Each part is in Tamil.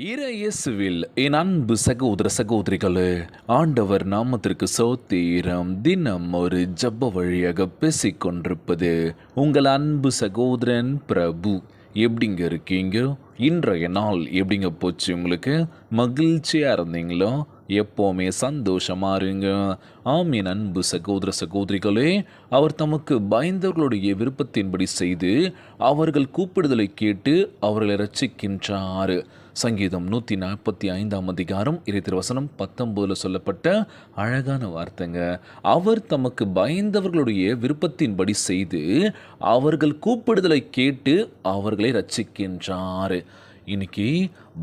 இயேசுவில் என் அன்பு சகோதர சகோதரிகளே, ஆண்டவர் நாமத்திற்கு சோத்திரம். தினம் ஒரு ஜெப வழியாக பேசிக்கொண்டிருப்பது உங்கள் அன்பு சகோதரன் பிரபு. எப்படிங்க இருக்கீங்க? இன்றைய நாள் எப்படிங்க போச்சு? உங்களுக்கு மகிழ்ச்சியாக இருந்தீங்களோ? எப்போவுமே சந்தோஷமா இருங்க. ஆமீன். அன்பு சகோதர சகோதரிகளே, அவர் தமக்கு பயந்தவர்களுடைய விருப்பத்தின்படி செய்து அவர்கள் கூப்பிடுதலை கேட்டு அவர்களை ரட்சிக்கின்றார். சங்கீதம் 145 அதிகாரம் 19 சொல்லப்பட்ட அழகான வார்த்தைங்க. அவர் தமக்கு பயந்தவர்களுடைய விருப்பத்தின்படி செய்து அவர்கள் கூப்பிடுதலை கேட்டு அவர்களை ரட்சிக்கின்றார். இன்னைக்கு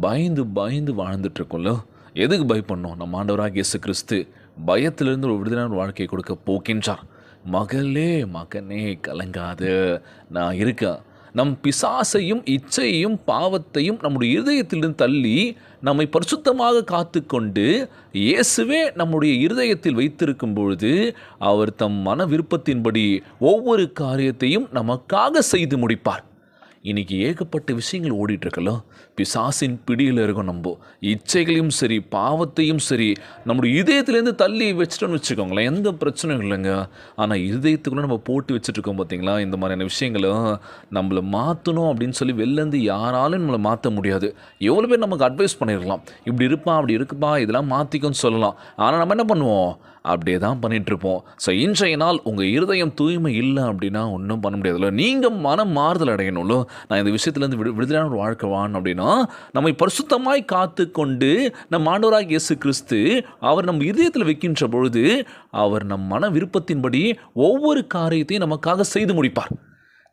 பயந்து பயந்து வாழ்ந்துட்டுருக்கோம்ல. எதுக்கு பயப்படணும்? நம்ம ஆண்டவராகிய இயேசு கிறிஸ்து பயத்திலிருந்து ஒரு விடுதலையான வாழ்க்கையை கொடுக்க போகின்றார். மகளே மகனே கலங்காது, நான் இருக்கேன். நம் பிசாசையும் இச்சையையும் பாவத்தையும் நம்முடைய இருதயத்திலிருந்து தள்ளி நம்மை பரிசுத்தமாக காத்து கொண்டு இயேசுவே நம்முடைய இருதயத்தில் வைத்திருக்கும் பொழுது அவர் தம் மன விருப்பத்தின்படி ஒவ்வொரு காரியத்தையும் நமக்காக செய்து முடிப்பார். இன்றைக்கி ஏகப்பட்ட விஷயங்கள் ஓடிட்டுருக்கல. பிசாசின் பிடியில் இருக்கும். நம்ம இச்சைகளையும் சரி பாவத்தையும் சரி நம்முடைய இதயத்துலேருந்து தள்ளி வச்சுட்டோன்னு வச்சுக்கோங்களேன், எந்த பிரச்சனையும் இல்லைங்க. ஆனால் இதயத்துக்குள்ளே நம்ம போட்டு வச்சுட்ருக்கோம் பார்த்தீங்களா? இந்த மாதிரியான விஷயங்களும் நம்மளை மாற்றணும் அப்படின்னு சொல்லி வெளிலேருந்து யாராலும் நம்மளை மாற்ற முடியாது. எவ்வளோ பேர் நமக்கு அட்வைஸ் பண்ணிடலாம், இப்படி இருப்பா அப்படி இருக்குப்பா இதெல்லாம் மாற்றிக்கோன்னு சொல்லலாம். ஆனால் நம்ம என்ன பண்ணுவோம்? அப்படியே தான் பண்ணிகிட்ருப்போம். ஸோ இன்றைய நாள் உங்கள் இருதயம் தூய்மை இல்லை அப்படின்னா ஒன்றும் பண்ண முடியாதுல்ல. நீங்கள் மனம் மாறுதல் அடையணும்ல. நான் இந்த விஷயத்துலேருந்து விடுதலையான ஒரு வாழ்க்கை வாழணும் அப்படின்னா நம்மை பரிசுத்தமாய் காத்து கொண்டு நம் ஆண்டவராகிய இயேசு கிறிஸ்து அவர் நம்ம இதயத்தில் வைக்கின்ற பொழுது அவர் நம் மன விருப்பத்தின்படி ஒவ்வொரு காரியத்தையும் நமக்காக செய்து முடிப்பார்.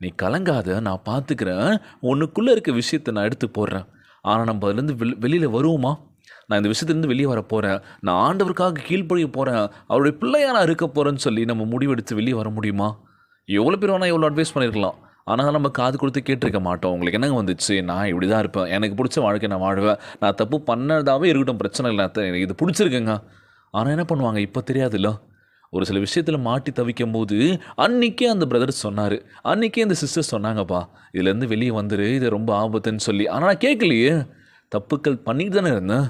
நீ கலங்காத, நான் பார்த்துக்கிறேன். உன்னுக்குள்ளே இருக்க விஷயத்தை நான் எடுத்து போடுறேன். ஆனால் நம்ம அதுலேருந்து வெளியில் வருவோமா? நான் இந்த விஷயத்துலேருந்து வெளியே வர போகிறேன், நான் ஆண்டவருக்காக கீழ்ப்படிய போகிறேன், அவருடைய பிள்ளையாக நான் இருக்க போகிறேன்னு சொல்லி நம்ம முடிவெடுத்து வெளியே வர முடியுமா? எவ்வளோ பேர் வேணால் எவ்வளோ அட்வைஸ் பண்ணியிருக்கலாம். ஆனால் நம்ம காது கொடுத்து கேட்டிருக்க மாட்டோம். உங்களுக்கு என்னங்க வந்துச்சு? நான் இப்படி தான் இருப்பேன், எனக்கு பிடிச்ச வாழ்க்கை நான் வாழ்வேன், நான் தப்பு பண்ணதாகவே இருக்கட்டும், பிரச்சனை இல்லை, எனக்கு இது பிடிச்சிருக்குங்க. ஆனால் என்ன பண்ணுவாங்க? இப்போ தெரியாதுல்ல. ஒரு சில விஷயத்தில் மாட்டி தவிக்கும் போது அன்றைக்கே அந்த பிரதர் சொன்னார், அன்றைக்கே அந்த சிஸ்டர் சொன்னாங்கப்பா, இதுலேருந்து வெளியே வந்துரு, இது ரொம்ப ஆபத்துன்னு சொல்லி. ஆனால் நான் கேட்கலையே. தப்புக்கள் பண்ணிட்டு தானே இருந்தேன்.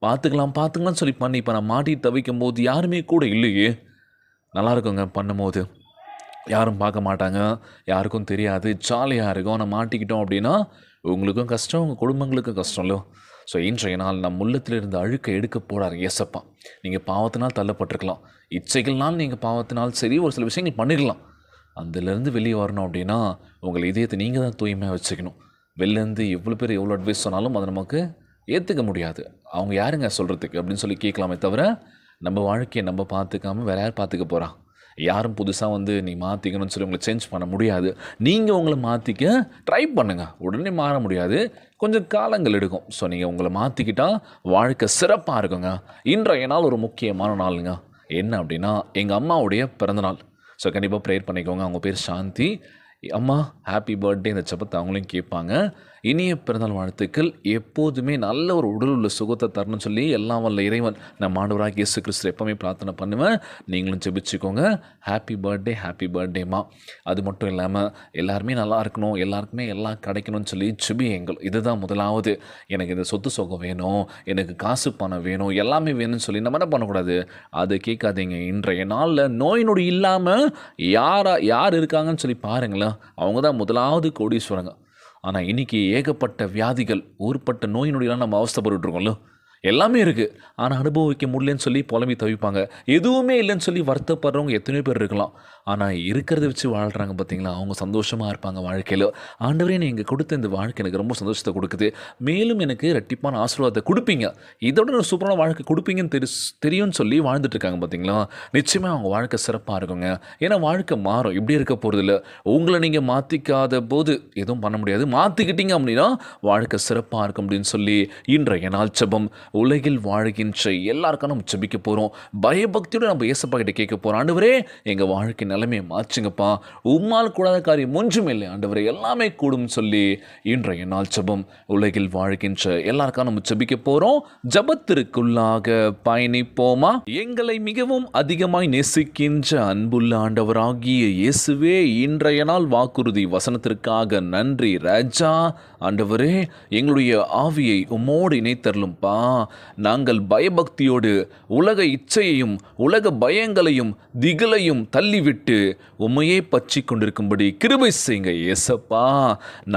பார்த்துக்கலாம்னு சொல்லி பண்ணி இப்போ நான் மாட்டிட்டு தவிக்கும் போது யாருமே கூட இல்லையே. நல்லா இருக்குங்க பண்ணும்போது. யாரும் பார்க்க மாட்டாங்க, யாருக்கும் தெரியாது, ஜாலியாக இருக்கும். நான் மாட்டிக்கிட்டோம் அப்படின்னா உங்களுக்கும் கஷ்டம், உங்கள் குடும்பங்களுக்கும் கஷ்டம்ல. ஸோ இன்றைய நாள் நம் உள்ளத்தில் இருந்த அழுக்கை எடுக்க போகிறார் ஏசப்பா. நீங்கள் பாவத்தினால் தள்ளப்பட்டிருக்கலாம், இச்சைகள்னால் நீங்கள் பாவத்தினால் சரி ஒரு சில விஷயங்கள் பண்ணிடலாம். அதிலேருந்து வெளியே வரணும் அப்படின்னா உங்கள் இதயத்தை நீங்கள் தான் தூய்மையாக வச்சுக்கணும். வெளிலேருந்து எவ்வளோ பேர் எவ்வளோ அட்வைஸ் சொன்னாலும் அதை நமக்கு ஏற்றுக்க முடியாது. அவங்க யாருங்க சொல்கிறதுக்கு அப்படின்னு சொல்லி கேட்கலாமே தவிர நம்ம வாழ்க்கையை நம்ம பார்த்துக்காமல் வேறு யார் பார்த்துக்க போகிறா? யாரும் புதுசாக வந்து நீ மாற்றிக்கணும்னு சொல்லி உங்களை சேஞ்ச் பண்ண முடியாது. நீங்கள் உங்களை மாற்றிக்க ட்ரை பண்ணுங்கள். உடனே மாற முடியாது, கொஞ்சம் காலங்கள் எடுக்கும். ஸோ நீங்கள் உங்களை மாற்றிக்கிட்டால் வாழ்க்கை சிறப்பாக இருக்குங்க. இன்றைய நாள் ஒரு முக்கியமான நாளுங்க. என்ன அப்படின்னா எங்கள் அம்மாவுடைய பிறந்தநாள். ஸோ கண்டிப்பாக ப்ரேயர் பண்ணிக்கோங்க. அவங்க பேர் சாந்தி. அம்மா ஹாப்பி பர்த்டே இந்த ஜெபத்தை அவங்களையும் கேட்பாங்க. இனிய பிறந்தநாள் வாழ்த்துக்கள். எப்போதுமே நல்ல ஒரு உடல் உள்ள சுகத்தை தரணும்னு சொல்லி எல்லாம் வல்ல இறைவன் நம்ம ஆண்டவராகிய இயேசு கிறிஸ்து எப்போவுமே பிரார்த்தனை பண்ணுவேன். நீங்களும் ஜெபிச்சுக்கோங்க. ஹாப்பி பர்த்டேம்மா. அது மட்டும் இல்லாமல் எல்லாருமே நல்லா இருக்கணும், எல்லாருக்குமே எல்லாம் கிடைக்கணும்னு சொல்லி ஜெபியுங்கள். இதுதான் முதலாவது. எனக்கு இந்த சொத்து சுகம் வேணும், எனக்கு காசு பணம் வேணும், எல்லாமே வேணும்னு சொல்லி நம்ம என்ன பண்ணக்கூடாது? அதை கேட்காதீங்க. இன்றைய நாளில் நோய் நொடி இல்லாமல் யார் இருக்காங்கன்னு சொல்லி பாருங்களேன். அவங்க தான் முதலாவது கோடீஸ்வரங்க. ஆனால் இன்றைக்கி ஏகப்பட்ட வியாதிகள், ஊர்பட்ட நோய் நொடியெல்லாம் நம்ம அவஸ்தைப்பட்டுருக்கோம்ல. எல்லாமே இருக்குது, ஆனால் அனுபவிக்க முடியலன்னு சொல்லி புலம்பி தவிப்பாங்க. எதுவுமே இல்லைன்னு சொல்லி வருத்தப்படுறவங்க எத்தனையோ பேர் இருக்கலாம். ஆனால் இருக்கிறத வச்சு வாழ்கிறாங்க பார்த்தீங்களா, அவங்க சந்தோஷமாக இருப்பாங்க வாழ்க்கையில். ஆண்டவரே நீங்கள் கொடுத்த இந்த வாழ்க்கை எனக்கு ரொம்ப சந்தோஷத்தை கொடுக்குது, மேலும் எனக்கு ரெட்டிப்பான ஆசீர்வாதத்தை கொடுப்பீங்க, இதோட ஒரு சூப்பரான வாழ்க்கை கொடுப்பீங்கன்னு தெரியும்னு சொல்லி வாழ்ந்துட்டுருக்காங்க பார்த்தீங்களா. நிச்சயமாக அவங்க வாழ்க்கை சிறப்பாக இருக்குங்க. ஏன்னா வாழ்க்கை மாறும், இப்படி இருக்க போகிறதில்ல. உங்களை நீங்கள் மாற்றிக்காத போது எதுவும் பண்ண முடியாது. மாற்றிக்கிட்டீங்க அப்படின்னா வாழ்க்கை சிறப்பாக இருக்கும் அப்படின்னு சொல்லி இன்றைய நாள் ஜெபம். உலகில் வாழ்கின்ற எல்லாருக்கும் நம்ம ஜெபிக்க போகிறோம். பயபக்தியோடு நம்ம ஏசப்பா கிட்ட கேட்க போகிறோம். ஆண்டவரே எங்கள் வாழ்க்கை நிலைமையை மாற்றுங்கப்பா, உம்மால் கூடாத காரியம் ஒன்றும் இல்லை ஆண்டவரே, எல்லாமே கூடும் சொல்லி இன்றைய நாள் ஜெபம். உலகில் வாழ்கின்ற எல்லாருக்கும் நம்ம ஜெபிக்க போகிறோம். ஜெபத்திற்குள்ளாக பயணிப்போமா? எங்களை மிகவும் அதிகமாய் நேசிக்கின்ற அன்புள்ள ஆண்டவராகிய இயேசுவே, இன்றைய நாள் வாக்குறுதி வசனத்திற்காக நன்றி ராஜா. ஆண்டவரே, எங்களுடைய ஆவியை உம்மோடு இணைத்தருளும்பா. நாங்கள் பயபக்தியோடு உலக இச்சையையும் உலக பயங்களையும் திகிலையும் தள்ளிவிட்டு உம்மையே பற்றி கொண்டிருக்கும்படி கிருபை செய்யுங்க ஏசப்பா.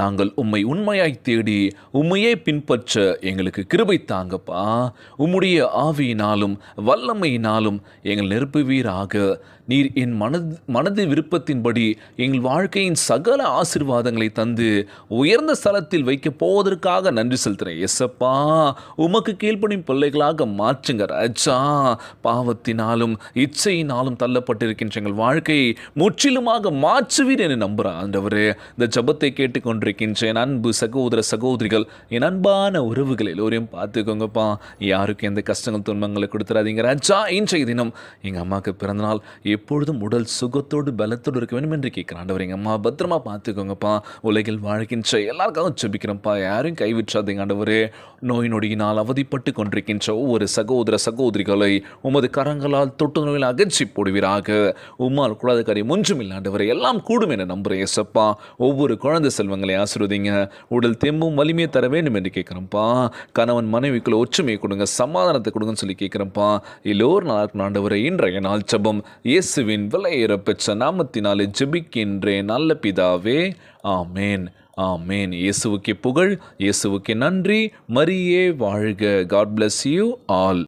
நாங்கள் உம்மை உண்மையாய் தேடி உம்மையே பின்பற்ற எங்களுக்கு கிருபை தாங்கப்பா. உம்முடைய ஆவியினாலும் வல்லமையினாலும் எங்கள் நிரப்புவீராக. நீர் என் மனது விருப்பத்தின்படி எங்கள் வாழ்க்கையின் சகல ஆசீர்வாதங்களை தந்து உயர்ந்த ஸ்தலத்தில் வைக்கப் போவதற்காக நன்றி செலுத்துகிறேன் ஏசப்பா. உமக்கு கீழ்ப்படியும் பிள்ளைகளாக மாற்றுங்க ராஜா. பாவத்தினாலும் இச்சையினாலும் தள்ளப்பட்டிருக்கின்ற எங்கள் வாழ்க்கையை முற்றிலுமாக மாற்றுவீர் என நம்புகிறேன் ஆண்டவரே. இந்த ஜபத்தை கேட்டுக்கொண்டிருக்கின்ற என் அன்பு சகோதர சகோதரிகள், என் அன்பான உறவுகள் எல்லோரையும் பார்த்துக்கோங்கப்பா. யாருக்கும் எந்த கஷ்டங்கள் துன்பங்களை கொடுத்துடாதீங்க ராஜா. இன்றைய தினம் எங்கள் அம்மாவுக்கு பிறந்தநாள். எப்பொழுதும் உடல் சுகத்தோடு பலத்தோடு இருக்க வேண்டும் என்று கேட்குறேன் ஆண்டவர். எங்கள் அம்மா பத்திரமா பார்த்துக்கோங்கப்பா. உலகில் வாழ்கின்ற எல்லாருக்காகவும் ஜெபிக்கிறேன்ப்பா. யாரையும் கைவிற்றாதீங்க ஆண்டவரே. நோய் நொடியினால் அவதிப்பட்டு கொண்டிருக்கின்ற ஒவ்வொரு சகோதர சகோதரிகளை உமது கரங்களால் தொட்டு நோயில் அகற்றி போடுவீராக. உம்மால் கூடாத காரியம் ஒன்றும் இல்லை ஆண்டவரே. எல்லாம் கூடும் என நம்புகிறேன் ஏசப்பா. ஒவ்வொரு குழந்தை செல்வங்களை ஆசீர்வதிங்க. உடல் தெம்பும் வலிமையை தர வேண்டும் என்று கேட்குறேன்ப்பா. கணவன் மனைவிக்குள்ள ஒற்றுமையை கொடுங்க, சமாதானத்தை கொடுங்கன்னு சொல்லி கேட்குறேன்ப்பா. எல்லோரும் நல்லா இருக்கணும் ஆண்டவரே. இன்றைய நாள் ஜெபம் இயேசுவின் விலையேற பெற்ற நாமத்தினாலே ஜெபிக்கின்றேன் நல்ல பிதாவே, ஆமேன் ஆமேன். இயேசுவுக்கே புகழ், இயேசுவுக்கே நன்றி. மரியே வாழ்க. God bless you all.